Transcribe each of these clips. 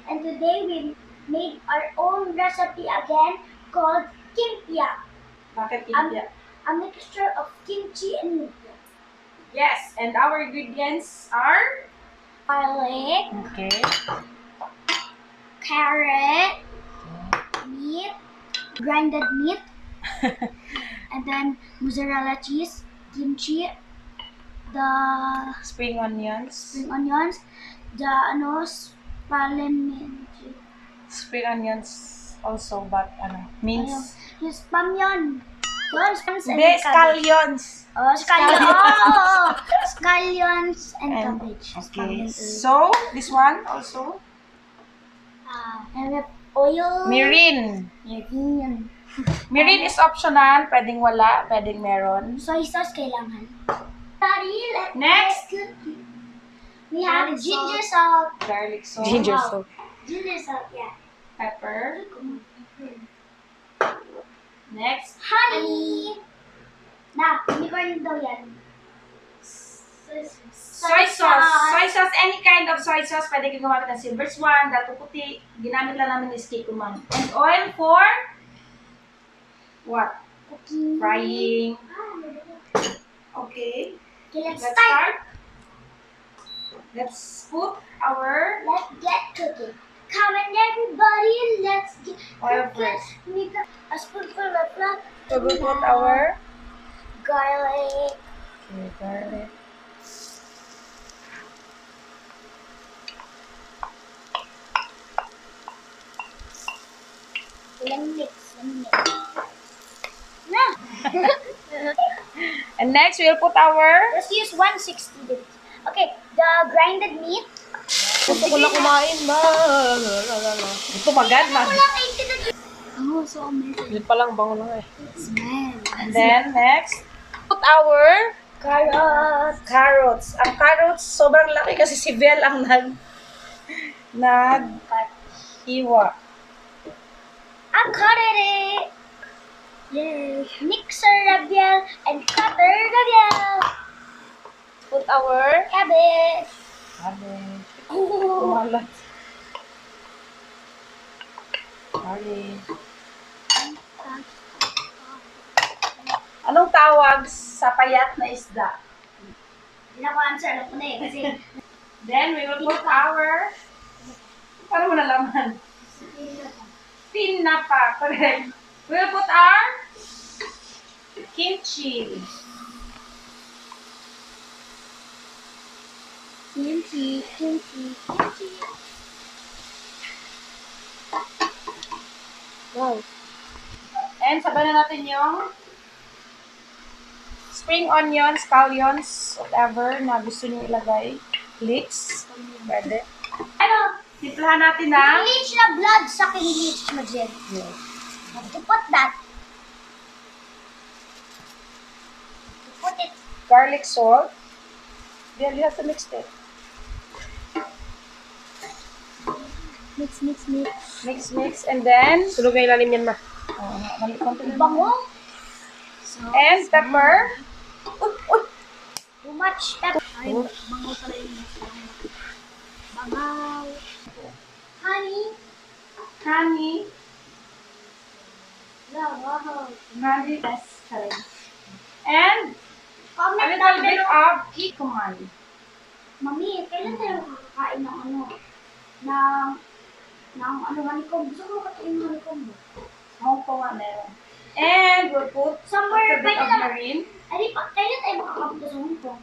and today we made our own recipe again called Kimpia. Bakit Kimpia? A mixture of kimchi and lumpia. Yes, and our ingredients are? Garlic, Okay. carrot, meat, grinded meat, and then mozzarella cheese, kimchi, the Spring onions. spring onions, the spalin Spring onions also, but means? yung spam yun. Yun, spams and Hindi, cabbage. scallions. Oh, scallions. Oh, scallions and And- cabbage. Okay, so this one also? And with oil. Mirin. Mirin. Mirin is optional. Pwedeng wala, pwedeng meron. Soy sauce kailangan. Daddy, Next. We have ginger salt. Garlic salt. Ginger Wow. salt. Ginger salt, yeah. Pepper. Next. Honey. Na, hindi ko rin daw yan. Soy sauce. Soy sauce, any kind of soy sauce. Pwede kayo gumamit ng silver swan, dato puti. Ginamit lang namin is kikuman. And oil for what? Cooking. Frying. Okay. Okay, let's Let's start. start. Let's put our Let's get cooking. Come on, everybody, let's get oil cooking. first. Make a spoonful of flour. So we put our garlic. garlic. Let me mix. Na. And next, we'll put our Let's use 160 dip. Okay, the grinded meat. Gusto ko na kumain ba? ito magad na. Oh, so amazing. Yun pa lang, bango lang eh. Smell. And then next, put our Carrot. carrots. Ang carrots, sobrang laki kasi si Belle ang hiwa. I cut it. Yay. Mixer Rabiel and cutter Rabiel. Put our Cabbage. cabbage. Oh. Kumalat. Garlic. Anong tawag sa payat na isda? Hindi na ko answer. Alam ko na eh. Kasi Then we will put our paano mo nalaman? Tinapa. Correct. We will put our kimchi. kimchi. Wow. And sabayan na natin yung spring onions, scallions, whatever na gusto niyo ilagay. Leeks. Pwede. Ano? Timplahan natin na Bleach na blood sa akin. Bleach na dyan. To put that. To put it. garlic salt. Then you have to mix it. Mix. Mix. And then, Sulog na ilalim yan, ma. Bango. and pepper. Uy! Too much pepper. Ay, bango pala yung bangaw. Honey. Wow. Honey, that's correct. And a Comment little down bit below. of kikuman. Mami, kailan tayo makakain ng honeycomb? Gusto ko makain ng honeycomb. Hong Kong nga meron. And we'll put Somewhere, a bit pwede of na. marine. Ay, kailan tayo makakapunta sa Hong Kong?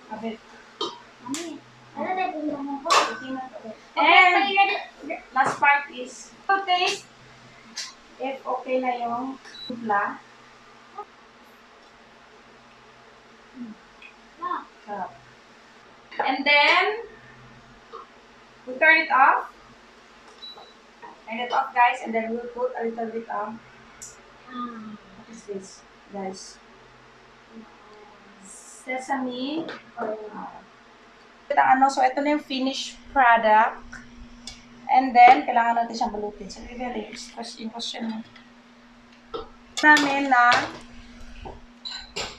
A bit. Mami, kailan tayo pumunta sa Hong Kong? And And last part is to taste if okay na yung tubla. Sarap. And then, we turn it off. Turn it off, guys, and then we'll put a little bit of, what is this, guys? Sesame oil. So, ito na yung finished product. And then, kailangan natin siyang balutin. So, very question mo. Namin na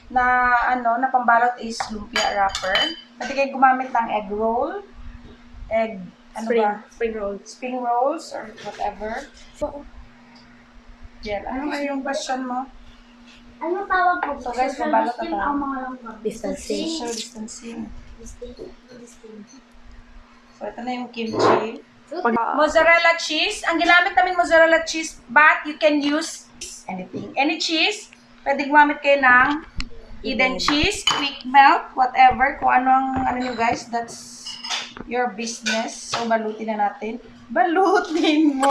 na na pambalot is lumpia wrapper. Pwede kayo gumamit ng egg roll, egg, spring rolls or whatever. Yan, ano nga yung question mo? Ano tawag po? So guys, Social mabalot distancing na tayo. ang mga langgam. Distancing. Social distancing. Distancing. So ito na yung kimchi. Mozzarella cheese. Ang ginamit namin mozzarella cheese, but you can use anything. Any cheese. Pwede gumamit kayo ng Eden cheese, quick melt, whatever. Kung ano nyo guys, that's your business. So balutin na natin. Balutin mo!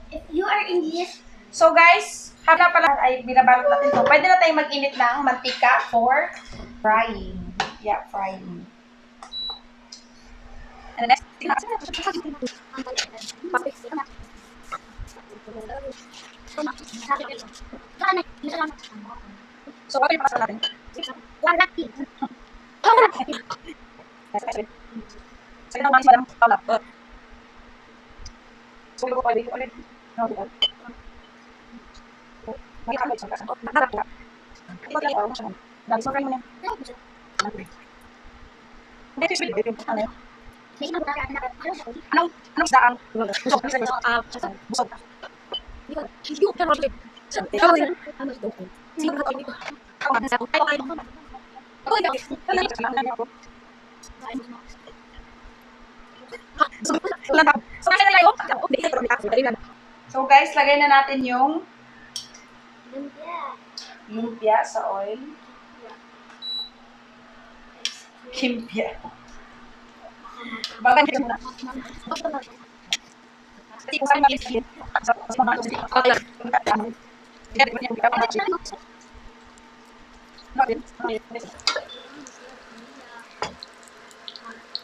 If you are English, So guys, habang pala ay binabalot natin to, pwede na tayong mag-init ng mantika for frying. Yeah, frying. And the next thing so, what yung pakasal natin? Sige na, Madam Paula. So, we go ulit. No, we go. Mag-i-upload siya kasi. Naharap ko. Ito lang ako siya. Dahil so, fry mo na. Hindi, ito yung video. Ano yun? Anong isdaan? Busog. Busog. So guys, lagay na natin yung lumpia sa oil. Kimpia. Bagan ko muna. Kasi kung saan natin sa mga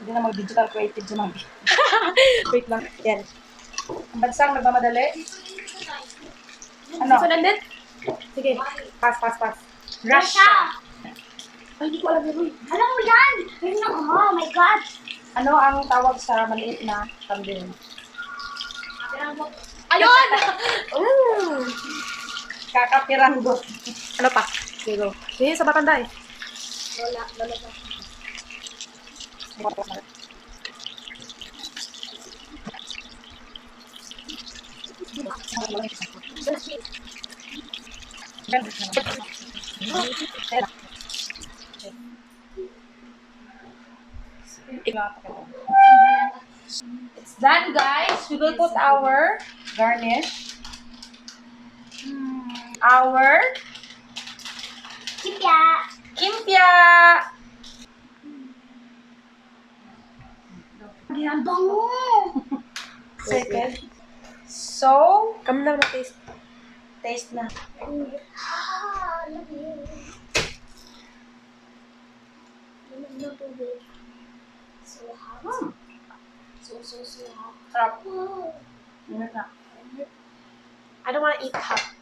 hindi na mag-digital creative sa mga. Wait lang. Yan. Ang bansang nagmamadali. Ano? Sunod. Sige. Pass. Russia. Ay, hindi ko alam yun. alam mo yan! Oh my God! Ano ang tawag sa maliit na kambing? Ayun! Kakapiranggo. Ano pa? Sige. Sige, sa matanda eh. Lola. It's done, guys. We will put our garnish. Our Kimpia! kimpia. Ang bango! Second. So, Kami na taste. taste na. Love you. Lamig na tubig. So hot. So hot. Sarap. Oh. Ingat na. I don't wanna eat hot.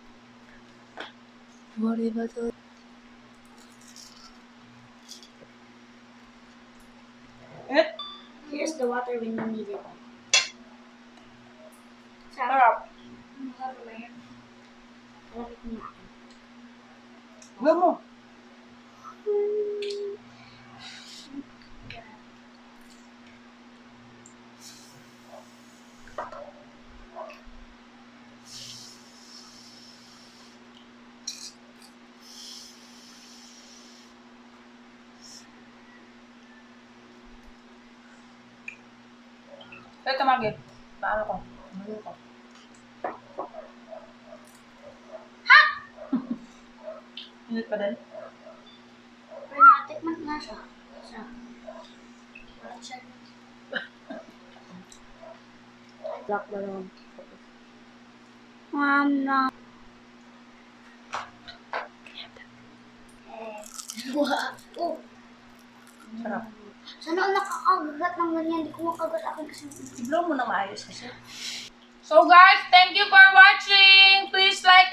What about the... Ingat. Here's the water when you need it. Sarap. Lamig na. Huwag mo. Ito magit. Paano ko? Ano ko? Init pa din? Pero natikman na siya. Parang siya. Black na lang. No. Oh. Sarap. Sana ako nakakagat ng ganyan. Hindi ko makagat akin kasi. I-blow mo na maayos kasi. So guys, thank you for watching. Please like